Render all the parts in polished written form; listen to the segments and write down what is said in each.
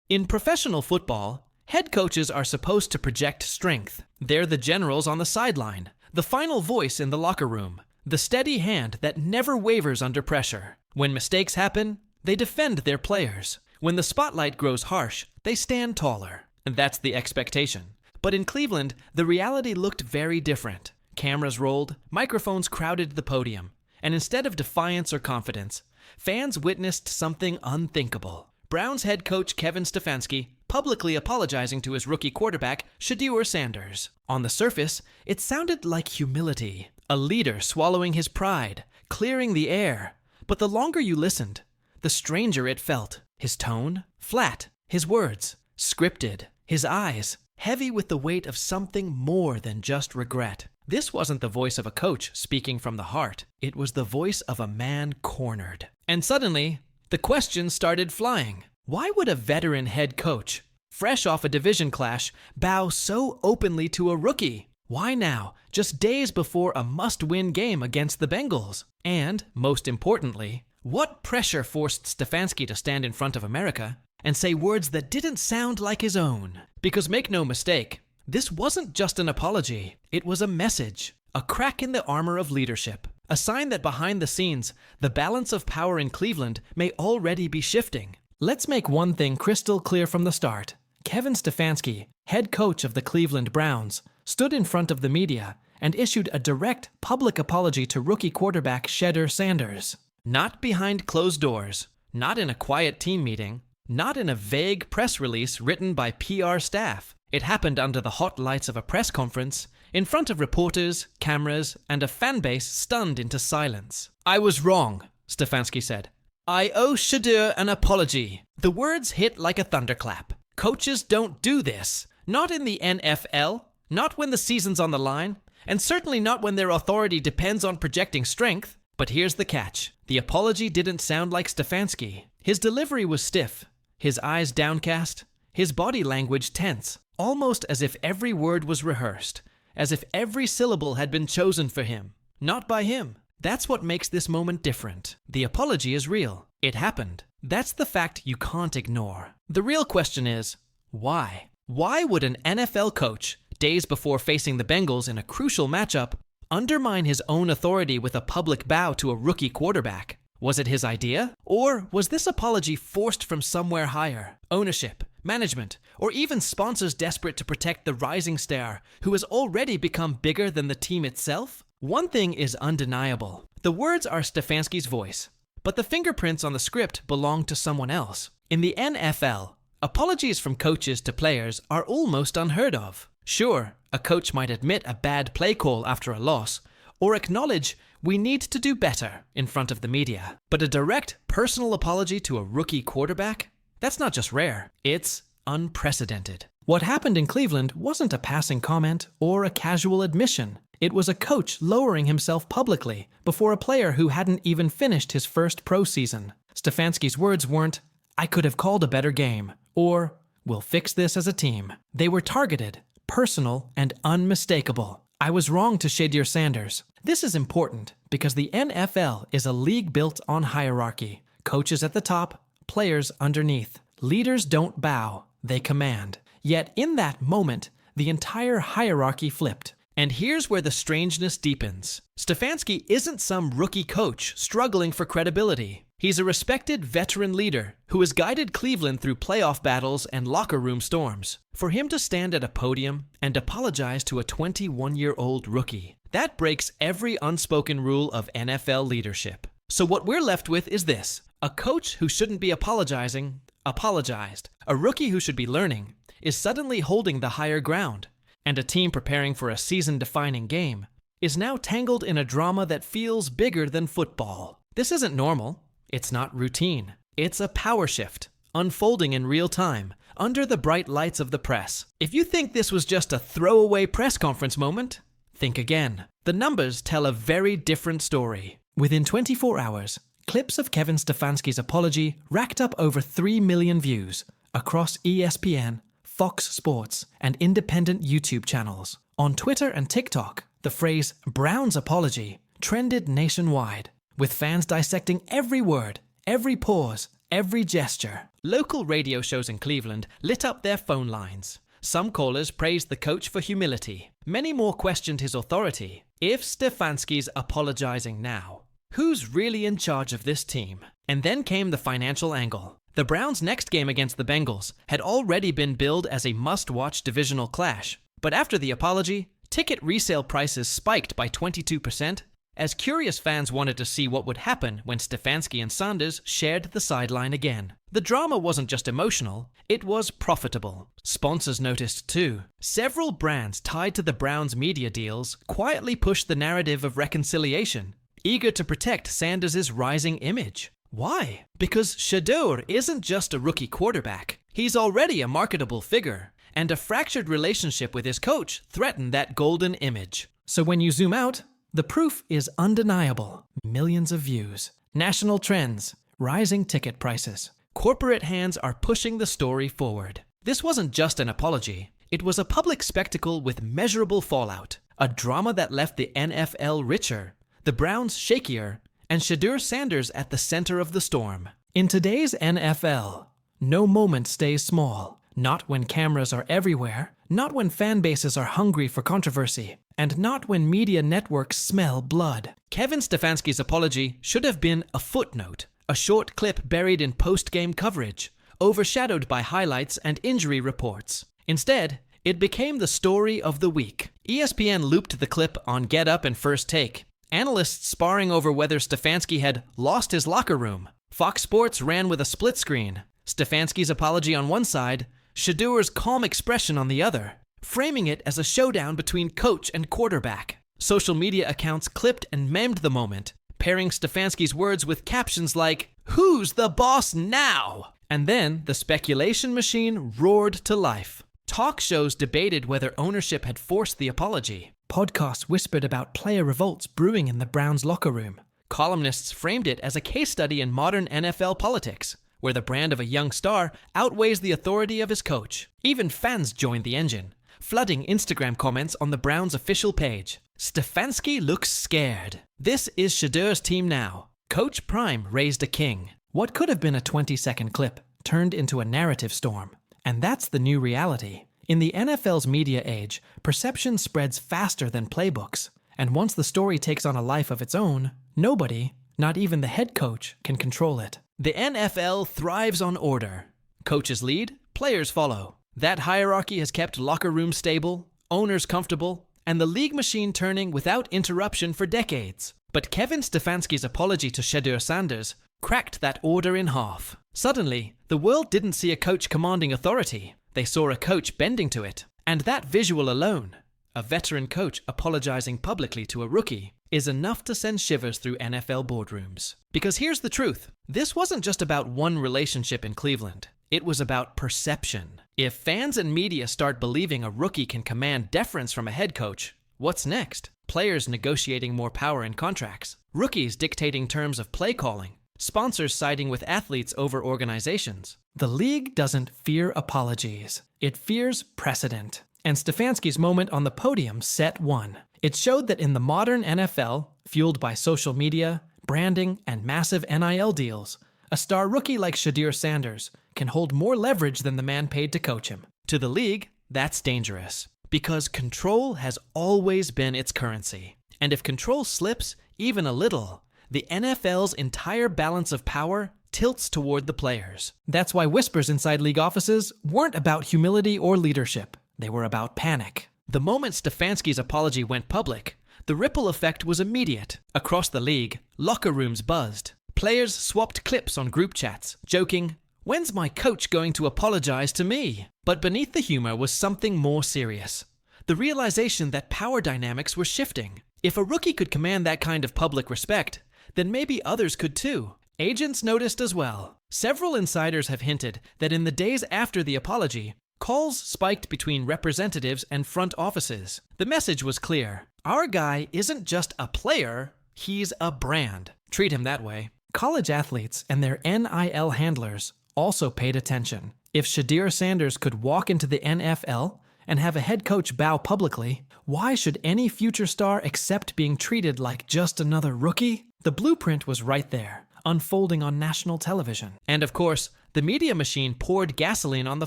In professional football, head coaches are supposed to project strength. They're the generals on the sideline, the final voice in the locker room, the steady hand that never wavers under pressure. When mistakes happen, they defend their players. When the spotlight grows harsh, they stand taller. And that's the expectation. But in Cleveland, the reality looked very different. Cameras rolled, microphones crowded the podium, and instead of defiance or confidence, fans witnessed something unthinkable. Browns head coach Kevin Stefanski publicly apologizing to his rookie quarterback, Shedeur Sanders. On the surface, it sounded like humility, a leader swallowing his pride, clearing the air. But the longer you listened, the stranger it felt. His tone, flat. His words, scripted. His eyes, heavy with the weight of something more than just regret. This wasn't the voice of a coach speaking from the heart. It was the voice of a man cornered. And suddenly, the questions started flying. Why would a veteran head coach, fresh off a division clash, bow so openly to a rookie? Why now, just days before a must-win game against the Bengals? And, most importantly, what pressure forced Stefanski to stand in front of America and say words that didn't sound like his own? Because make no mistake, this wasn't just an apology. It was a message, a crack in the armor of leadership, a sign that behind the scenes, the balance of power in Cleveland may already be shifting. Let's make one thing crystal clear from the start. Kevin Stefanski, head coach of the Cleveland Browns, stood in front of the media and issued a direct public apology to rookie quarterback Shedeur Sanders. Not behind closed doors, not in a quiet team meeting, not in a vague press release written by PR staff. It happened under the hot lights of a press conference, in front of reporters, cameras, and a fan base stunned into silence. "I was wrong," Stefanski said. "I owe Shedeur an apology." The words hit like a thunderclap. Coaches don't do this. Not in the NFL, not when the season's on the line, and certainly not when their authority depends on projecting strength. But here's the catch. The apology didn't sound like Stefanski. His delivery was stiff, his eyes downcast, his body language tense, almost as if every word was rehearsed, as if every syllable had been chosen for him, not by him. That's what makes this moment different. The apology is real. It happened. That's the fact you can't ignore. The real question is, why? Why would an NFL coach, days before facing the Bengals in a crucial matchup, undermine his own authority with a public bow to a rookie quarterback? Was it his idea? Or was this apology forced from somewhere higher? Ownership, management, or even sponsors desperate to protect the rising star who has already become bigger than the team itself? One thing is undeniable. The words are Stefanski's voice, but the fingerprints on the script belong to someone else. In the NFL, apologies from coaches to players are almost unheard of. Sure, a coach might admit a bad play call after a loss, or acknowledge we need to do better in front of the media. But a direct, personal apology to a rookie quarterback? That's not just rare, it's unprecedented. What happened in Cleveland wasn't a passing comment or a casual admission. It was a coach lowering himself publicly before a player who hadn't even finished his first pro season. Stefanski's words weren't, "I could have called a better game," or "We'll fix this as a team." They were targeted, personal, and unmistakable. "I was wrong to Shedeur Sanders." This is important because the NFL is a league built on hierarchy. Coaches at the top, players underneath. Leaders don't bow, they command. Yet in that moment, the entire hierarchy flipped. And here's where the strangeness deepens. Stefanski isn't some rookie coach struggling for credibility. He's a respected veteran leader who has guided Cleveland through playoff battles and locker room storms. For him to stand at a podium and apologize to a 21-year-old rookie, that breaks every unspoken rule of NFL leadership. So what we're left with is this. A coach who shouldn't be apologizing, apologized. A rookie who should be learning is suddenly holding the higher ground. And a team preparing for a season-defining game is now tangled in a drama that feels bigger than football. This isn't normal. It's not routine. It's a power shift, unfolding in real time, under the bright lights of the press. If you think this was just a throwaway press conference moment, think again. The numbers tell a very different story. Within 24 hours, clips of Kevin Stefanski's apology racked up over 3 million views across ESPN, Fox Sports, and independent YouTube channels. On Twitter and TikTok, the phrase "Brown's apology" trended nationwide, with fans dissecting every word, every pause, every gesture. local radio shows in Cleveland lit up their phone lines. Some callers praised the coach for humility. Many more questioned his authority. If Stefanski's apologizing now, who's really in charge of this team? And then came the financial angle. The Browns' next game against the Bengals had already been billed as a must-watch divisional clash. But after the apology, ticket resale prices spiked by 22%, as curious fans wanted to see what would happen when Stefanski and Sanders shared the sideline again. The drama wasn't just emotional, it was profitable. Sponsors noticed too. Several brands tied to the Browns' media deals quietly pushed the narrative of reconciliation, eager to protect Sanders' rising image. Why? Because Shedeur isn't just a rookie quarterback. He's already a marketable figure, and a fractured relationship with his coach threatened that golden image. So when you zoom out, the proof is undeniable. Millions of views, national trends, rising ticket prices. Corporate hands are pushing the story forward. This wasn't just an apology. It was a public spectacle with measurable fallout. A drama that left the NFL richer, the Browns shakier, and Shedeur Sanders at the center of the storm. In today's NFL, no moment stays small. Not when cameras are everywhere, not when fan bases are hungry for controversy, and not when media networks smell blood. Kevin Stefanski's apology should have been a footnote, a short clip buried in post-game coverage, overshadowed by highlights and injury reports. Instead, it became the story of the week. ESPN looped the clip on Get Up and First Take, analysts sparring over whether Stefanski had lost his locker room. Fox Sports ran with a split screen, Stefanski's apology on one side, Shedeur's calm expression on the other, framing it as a showdown between coach and quarterback. Social media accounts clipped and memed the moment, pairing Stefanski's words with captions like, "Who's the boss now?" And then the speculation machine roared to life. Talk shows debated whether ownership had forced the apology. Podcasts whispered about player revolts brewing in the Browns' locker room. Columnists framed it as a case study in modern NFL politics, where the brand of a young star outweighs the authority of his coach. Even fans joined the engine, flooding Instagram comments on the Browns' official page. Stefanski looks scared. This is Shedeur's team now. Coach Prime raised a king. What could have been a 20-second clip turned into a narrative storm. And that's the new reality. In the NFL's media age, perception spreads faster than playbooks. And once the story takes on a life of its own, nobody, not even the head coach, can control it. The NFL thrives on order. Coaches lead, players follow. That hierarchy has kept locker rooms stable, owners comfortable, and the league machine turning without interruption for decades. But Kevin Stefanski's apology to Shedeur Sanders cracked that order in half. Suddenly, the world didn't see a coach commanding authority. They saw a coach bending to it. And that visual alone, a veteran coach apologizing publicly to a rookie, is enough to send shivers through NFL boardrooms. Because here's the truth. This wasn't just about one relationship in Cleveland. It was about perception. If fans and media start believing a rookie can command deference from a head coach, what's next? Players negotiating more power in contracts, rookies dictating terms of play calling, sponsors siding with athletes over organizations. The league doesn't fear apologies. It fears precedent. And Stefanski's moment on the podium set one. It showed that in the modern NFL, fueled by social media, branding, and massive NIL deals, a star rookie like Shedeur Sanders can hold more leverage than the man paid to coach him. To the league, that's dangerous, because control has always been its currency. And if control slips even a little, the NFL's entire balance of power tilts toward the players. That's why whispers inside league offices weren't about humility or leadership. They were about panic. The moment Stefanski's apology went public, the ripple effect was immediate. Across the league, locker rooms buzzed. Players swapped clips on group chats, joking, "When's my coach going to apologize to me?" But beneath the humor was something more serious. The realization that power dynamics were shifting. If a rookie could command that kind of public respect, then maybe others could too. Agents noticed as well. Several insiders have hinted that in the days after the apology, calls spiked between representatives and front offices. The message was clear. Our guy isn't just a player, he's a brand. Treat him that way. College athletes and their NIL handlers also paid attention. If Shedeur Sanders could walk into the NFL and have a head coach bow publicly, why should any future star accept being treated like just another rookie? The blueprint was right there, unfolding on national television. And of course, The media machine poured gasoline on the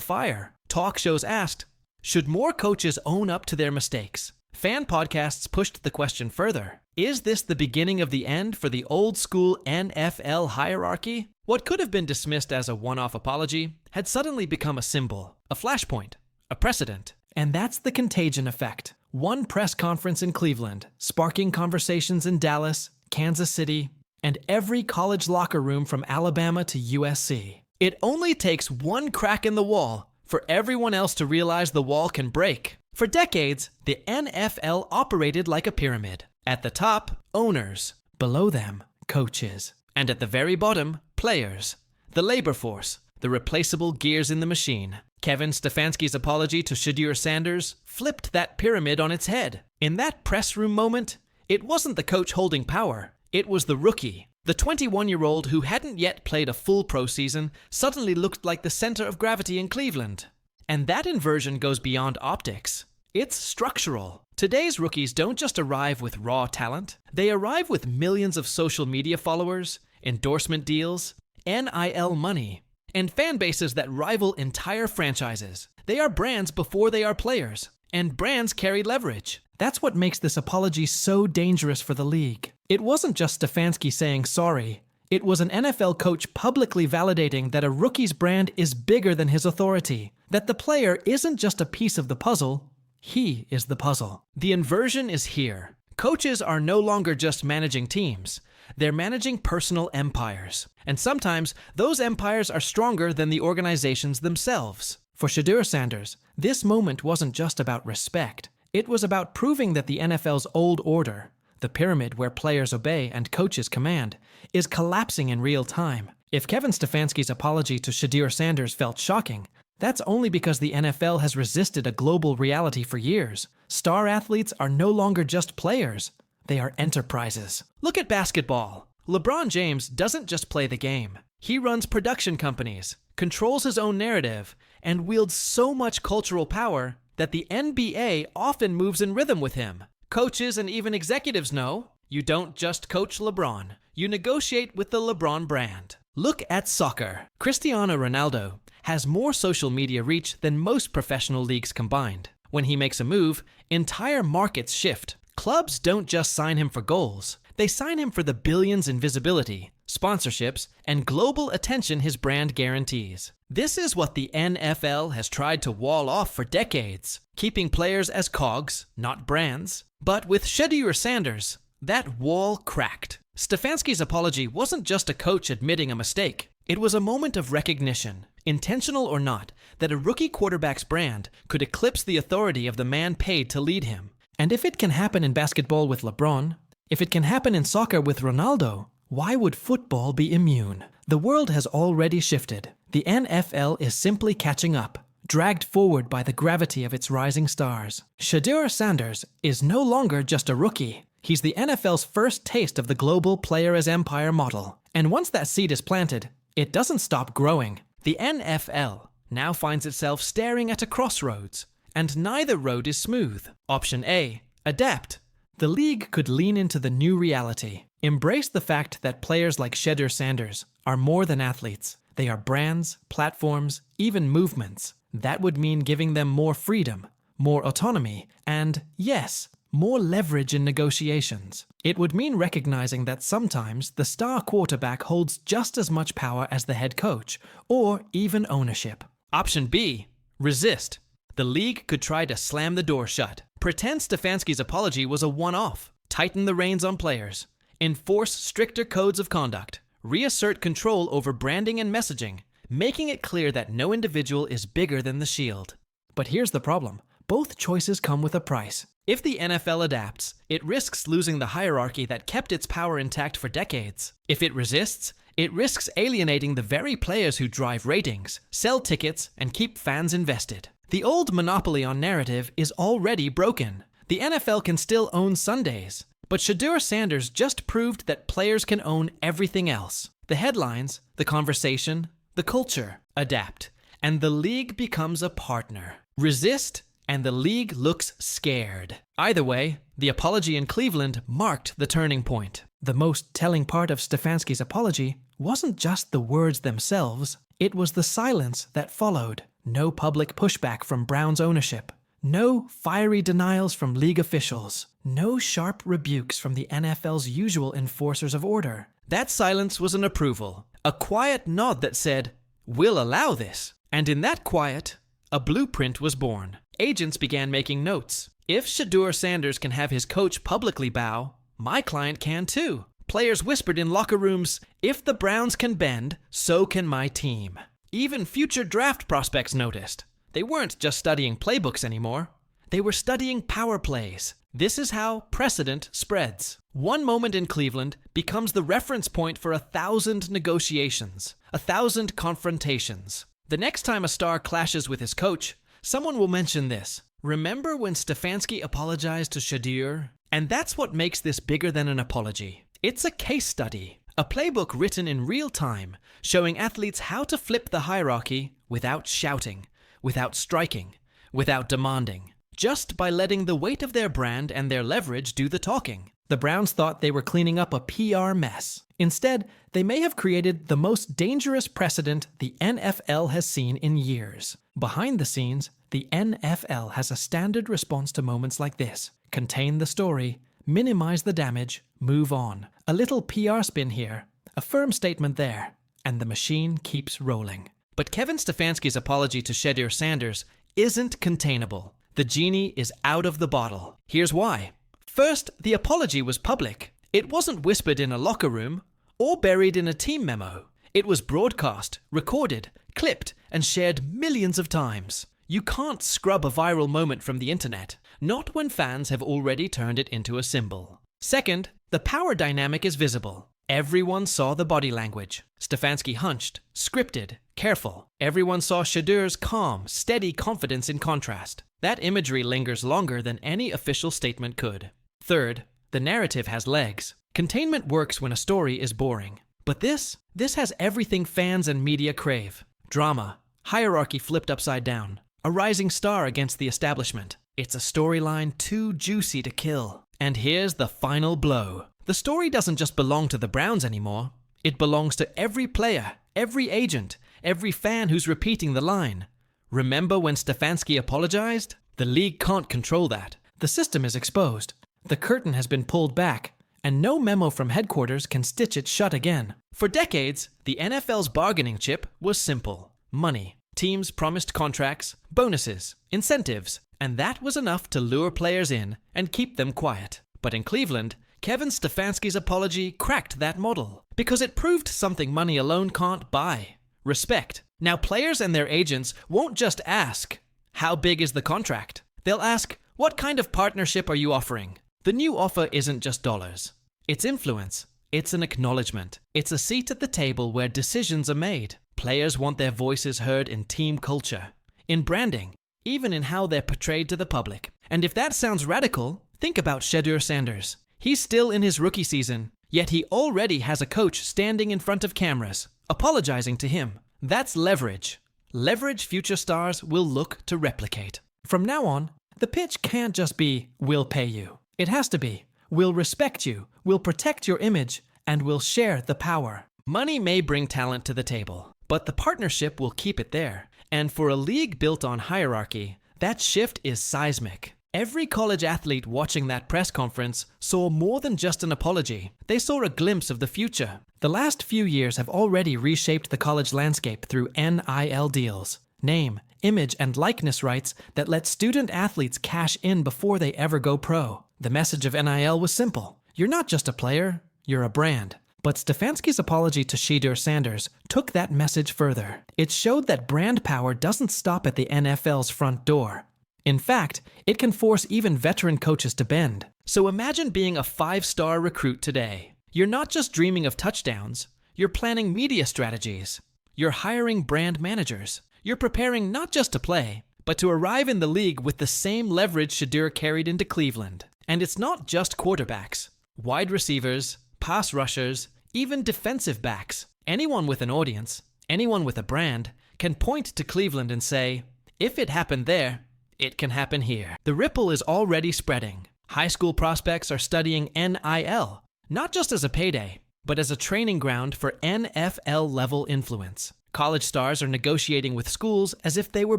fire. Talk shows asked, should more coaches own up to their mistakes? Fan podcasts pushed the question further. Is this the beginning of the end for the old-school NFL hierarchy? What could have been dismissed as a one-off apology had suddenly become a symbol, a flashpoint, a precedent. And that's the contagion effect. One press conference in Cleveland, sparking conversations in Dallas, Kansas City, and every college locker room from Alabama to USC. It only takes one crack in the wall for everyone else to realize the wall can break. For decades, the NFL operated like a pyramid. At the top, owners. Below them, coaches. And at the very bottom, players. The labor force, the replaceable gears in the machine. Kevin Stefanski's apology to Shedeur Sanders flipped that pyramid on its head. In that press room moment, it wasn't the coach holding power. It was the rookie. The 21-year-old who hadn't yet played a full pro season suddenly looked like the center of gravity in Cleveland. And that inversion goes beyond optics. It's structural. Today's rookies don't just arrive with raw talent. They arrive with millions of social media followers, endorsement deals, NIL money, and fan bases that rival entire franchises. They are brands before they are players, and brands carry leverage. That's what makes this apology so dangerous for the league. It wasn't just Stefanski saying sorry. It was an NFL coach publicly validating that a rookie's brand is bigger than his authority, that the player isn't just a piece of the puzzle, he is the puzzle. The inversion is here. Coaches are no longer just managing teams. They're managing personal empires. And sometimes those empires are stronger than the organizations themselves. For Shedeur Sanders, this moment wasn't just about respect. It was about proving that the NFL's old order, the pyramid where players obey and coaches command, is collapsing in real time. If Kevin Stefanski's apology to Shedeur Sanders felt shocking, that's only because the NFL has resisted a global reality for years. Star athletes are no longer just players. They are enterprises. Look at basketball. LeBron James doesn't just play the game. He runs production companies, controls his own narrative, and wields so much cultural power that the NBA often moves in rhythm with him. Coaches and even executives know, you don't just coach LeBron. You negotiate with the LeBron brand. Look at soccer. Cristiano Ronaldo has more social media reach than most professional leagues combined. When he makes a move, entire markets shift. Clubs don't just sign him for goals. They sign him for the billions in visibility, sponsorships, and global attention his brand guarantees. This is what the NFL has tried to wall off for decades, keeping players as cogs, not brands. But with Shedeur Sanders, that wall cracked. Stefanski's apology wasn't just a coach admitting a mistake. It was a moment of recognition, intentional or not, that a rookie quarterback's brand could eclipse the authority of the man paid to lead him. And if it can happen in basketball with LeBron, if it can happen in soccer with Ronaldo, why would football be immune? The world has already shifted. The NFL is simply catching up, dragged forward by the gravity of its rising stars. Shedeur Sanders is no longer just a rookie. He's the NFL's first taste of the global player as empire model. And once that seed is planted, it doesn't stop growing. The NFL now finds itself staring at a crossroads, and neither road is smooth. Option A, adapt. The league could lean into the new reality. Embrace the fact that players like Shedeur Sanders are more than athletes. They are brands, platforms, even movements. That would mean giving them more freedom, more autonomy, and, yes, more leverage in negotiations. It would mean recognizing that sometimes the star quarterback holds just as much power as the head coach, or even ownership. Option B, resist. The league could try to slam the door shut. Pretend Stefanski's apology was a one-off. Tighten the reins on players. Enforce stricter codes of conduct. Reassert control over branding and messaging, making it clear that no individual is bigger than the shield. But here's the problem. Both choices come with a price. If the NFL adapts, it risks losing the hierarchy that kept its power intact for decades. If it resists, it risks alienating the very players who drive ratings, sell tickets, and keep fans invested. The old monopoly on narrative is already broken. The NFL can still own Sundays, but Shedeur Sanders just proved that players can own everything else. The headlines, the conversation, the culture. Adapt, and the league becomes a partner. Resist, and the league looks scared. Either way, the apology in Cleveland marked the turning point. The most telling part of Stefanski's apology wasn't just the words themselves, It was the silence that followed. No public pushback from Browns ownership. No fiery denials from league officials. No sharp rebukes from the NFL's usual enforcers of order. That silence was an approval. A quiet nod that said, "We'll allow this." And in that quiet, a blueprint was born. Agents began making notes. If Shedeur Sanders can have his coach publicly bow, my client can too. Players whispered in locker rooms, "If the Browns can bend, so can my team." Even future draft prospects noticed. They weren't just studying playbooks anymore. They were studying power plays. This is how precedent spreads. One moment in Cleveland becomes the reference point for 1,000 negotiations, 1,000 confrontations. The next time a star clashes with his coach, someone will mention this. Remember when Stefanski apologized to Shedeur? And that's what makes this bigger than an apology. It's a case study, a playbook written in real time, showing athletes how to flip the hierarchy without shouting, without striking, without demanding, just by letting the weight of their brand and their leverage do the talking. The Browns thought they were cleaning up a PR mess. Instead, they may have created the most dangerous precedent the NFL has seen in years. Behind the scenes, the NFL has a standard response to moments like this. Contain the story, minimize the damage, move on. A little PR spin here, a firm statement there, and the machine keeps rolling. But Kevin Stefanski's apology to Shedeur Sanders isn't containable. The genie is out of the bottle. Here's why. First, the apology was public. It wasn't whispered in a locker room or buried in a team memo. It was broadcast, recorded, clipped, and shared millions of times. You can't scrub a viral moment from the internet, not when fans have already turned it into a symbol. Second, the power dynamic is visible. Everyone saw the body language. Stefanski hunched, scripted, careful. Everyone saw Shedeur's calm, steady confidence in contrast. That imagery lingers longer than any official statement could. Third, the narrative has legs. Containment works when a story is boring. But this has everything fans and media crave. Drama, hierarchy flipped upside down, a rising star against the establishment. It's a storyline too juicy to kill. And here's the final blow. The story doesn't just belong to the Browns anymore. It belongs to every player, every agent, every fan who's repeating the line. Remember when Stefanski apologized? The league can't control that. The system is exposed. The curtain has been pulled back, and no memo from headquarters can stitch it shut again. For decades, the NFL's bargaining chip was simple. Money. Teams promised contracts, bonuses, incentives, and that was enough to lure players in and keep them quiet. But in Cleveland, Kevin Stefanski's apology cracked that model because it proved something money alone can't buy. Respect. Now players and their agents won't just ask, "How big is the contract?" They'll ask, "What kind of partnership are you offering?" The new offer isn't just dollars. It's influence. It's an acknowledgement. It's a seat at the table where decisions are made. Players want their voices heard in team culture, in branding, even in how they're portrayed to the public. And if that sounds radical, think about Shedeur Sanders. He's still in his rookie season, yet he already has a coach standing in front of cameras, apologizing to him. That's leverage. Leverage future stars will look to replicate. From now on, the pitch can't just be, "We'll pay you." It has to be, "We'll respect you, we'll protect your image, and we'll share the power." Money may bring talent to the table, but the partnership will keep it there. And for a league built on hierarchy, that shift is seismic. Every college athlete watching that press conference saw more than just an apology. They saw a glimpse of the future. The last few years have already reshaped the college landscape through NIL deals, name, image, and likeness rights that let student athletes cash in before they ever go pro. The message of NIL was simple. You're not just a player, you're a brand. But Stefanski's apology to Shedeur Sanders took that message further. It showed that brand power doesn't stop at the NFL's front door. In fact, it can force even veteran coaches to bend. So imagine being a 5-star recruit today. You're not just dreaming of touchdowns, you're planning media strategies. You're hiring brand managers. You're preparing not just to play, but to arrive in the league with the same leverage Shedeur carried into Cleveland. And it's not just quarterbacks. Wide receivers, pass rushers, even defensive backs. Anyone with an audience, anyone with a brand, can point to Cleveland and say, "If it happened there, it can happen here." The ripple is already spreading. High school prospects are studying NIL, not just as a payday, but as a training ground for NFL-level influence. College stars are negotiating with schools as if they were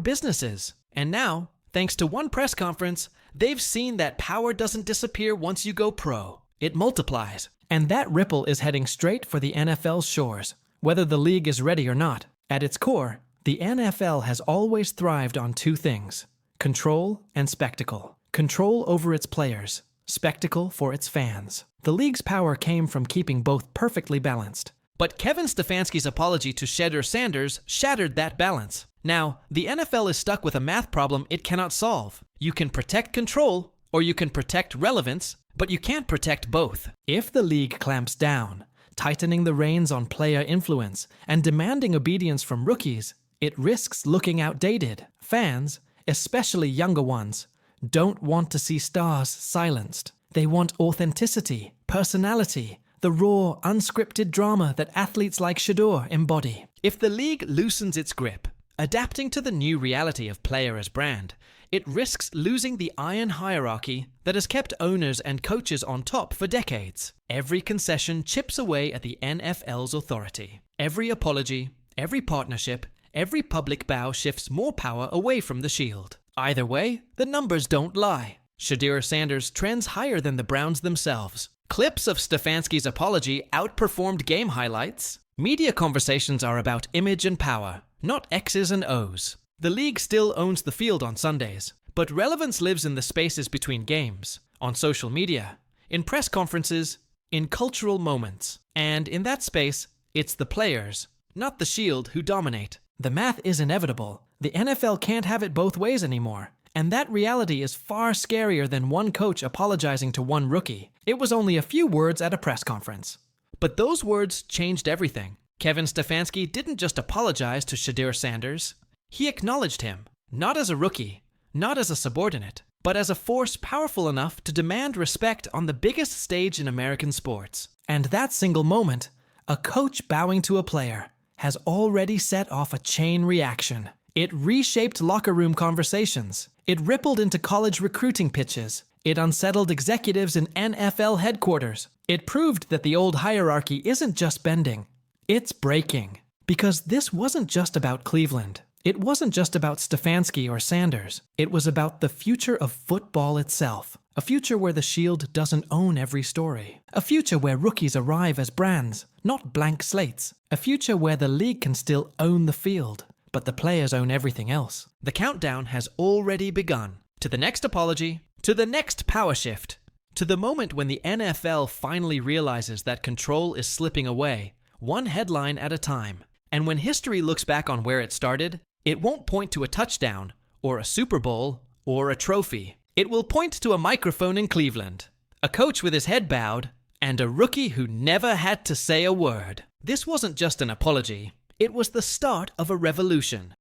businesses. And now, thanks to one press conference, they've seen that power doesn't disappear once you go pro. It multiplies. And that ripple is heading straight for the NFL's shores, whether the league is ready or not. At its core, the NFL has always thrived on two things: control and spectacle. Control over its players, spectacle for its fans. The league's power came from keeping both perfectly balanced. But Kevin Stefanski's apology to Shedeur Sanders shattered that balance. Now, the NFL is stuck with a math problem it cannot solve. You can protect control, or you can protect relevance, but you can't protect both. If the league clamps down, tightening the reins on player influence and demanding obedience from rookies, it risks looking outdated. Fans, especially younger ones, don't want to see stars silenced. They want authenticity, personality, the raw, unscripted drama that athletes like Shedeur embody. If the league loosens its grip, adapting to the new reality of player as brand, it risks losing the iron hierarchy that has kept owners and coaches on top for decades. Every concession chips away at the NFL's authority. Every apology, every partnership, every public bow shifts more power away from the shield. Either way, the numbers don't lie. Shedeur Sanders trends higher than the Browns themselves. Clips of Stefanski's apology outperformed game highlights. Media conversations are about image and power, not X's and O's. The league still owns the field on Sundays, but relevance lives in the spaces between games, on social media, in press conferences, in cultural moments. And in that space, it's the players, not the shield, who dominate. The math is inevitable. The NFL can't have it both ways anymore. And that reality is far scarier than one coach apologizing to one rookie. It was only a few words at a press conference. But those words changed everything. Kevin Stefanski didn't just apologize to Shedeur Sanders. He acknowledged him, not as a rookie, not as a subordinate, but as a force powerful enough to demand respect on the biggest stage in American sports. And that single moment, a coach bowing to a player, has already set off a chain reaction. It reshaped locker room conversations. It rippled into college recruiting pitches. It unsettled executives in NFL headquarters. It proved that the old hierarchy isn't just bending, it's breaking. Because this wasn't just about Cleveland. It wasn't just about Stefanski or Sanders. It was about the future of football itself. A future where the Shield doesn't own every story. A future where rookies arrive as brands, not blank slates. A future where the league can still own the field, but the players own everything else. The countdown has already begun. To the next apology, to the next power shift, to the moment when the NFL finally realizes that control is slipping away, one headline at a time. And when history looks back on where it started, it won't point to a touchdown, or a Super Bowl, or a trophy. It will point to a microphone in Cleveland, a coach with his head bowed, and a rookie who never had to say a word. This wasn't just an apology. It was the start of a revolution.